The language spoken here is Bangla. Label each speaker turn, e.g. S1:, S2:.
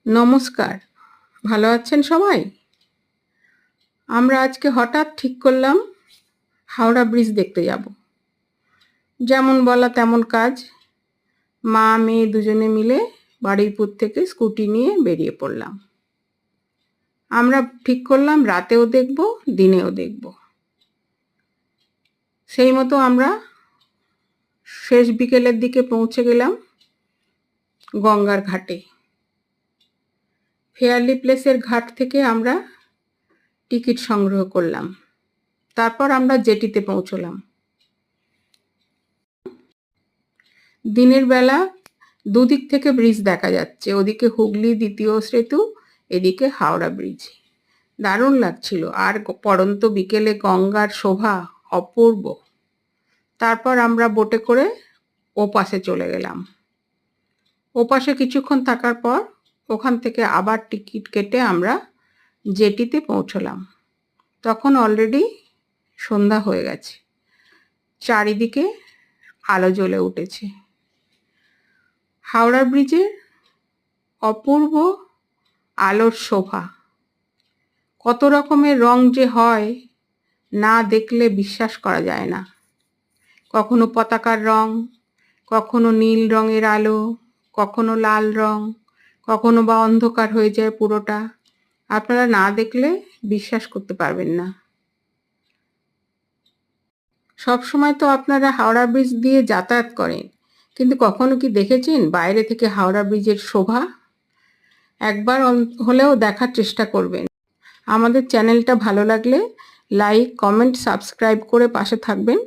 S1: নমস্কার। ভালো আছেন সবাই? আমরা আজকে হঠাৎ ঠিক করলাম হাওড়া ব্রিজ দেখতে যাব। যেমন বলা তেমন কাজ। মা মেয়ে দুজনে মিলে বারুইপুর থেকে স্কুটি নিয়ে বেরিয়ে পড়লাম। আমরা ঠিক করলাম রাতেও দেখব, দিনেও দেখব। সেই মতো আমরা শেষ বিকেলের দিকে পৌঁছে গেলাম গঙ্গার ঘাটে। ফেয়ারলি প্লেসের ঘাট থেকে আমরা টিকিট সংগ্রহ করলাম। তারপর আমরা জেটিতে পৌঁছলাম। দিনের বেলা দুদিক থেকে ব্রিজ দেখা যাচ্ছে, ওদিকে হুগলি দ্বিতীয় সেতু, এদিকে হাওড়া ব্রিজ। দারুণ লাগছিল। আর পড়ন্ত বিকেলে গঙ্গার শোভা অপূর্ব। তারপর আমরা বোটে করে ওপাশে চলে গেলাম। ওপাশে কিছুক্ষণ থাকার পর ওখান থেকে আবার টিকিট কেটে আমরা জেটিতে পৌঁছলাম। তখন অলরেডি সন্ধ্যা হয়ে গেছে, চারিদিকে আলো জ্বলে উঠেছে। হাওড়া ব্রিজের অপূর্ব আলোর শোভা, কত রকমের রং যে হয় না দেখলে বিশ্বাস করা যায় না। কখনো পতাকার রং, কখনো নীল রঙের আলো, কখনো লাল রং, কখনো বা অন্ধকার হয়ে যায় পুরোটা। আপনারা না দেখলে বিশ্বাস করতে পারবেন না। সব সময় তো আপনারা হাওড়া ব্রিজ দিয়ে যাতায়াত করেন, কিন্তু কখনো কি দেখেছেন বাইরে থেকে হাওড়া ব্রিজের শোভা? একবার হলেও দেখার চেষ্টা করবেন। আমাদের চ্যানেলটা ভালো লাগলে লাইক, কমেন্ট, সাবস্ক্রাইব করে পাশে থাকবেন।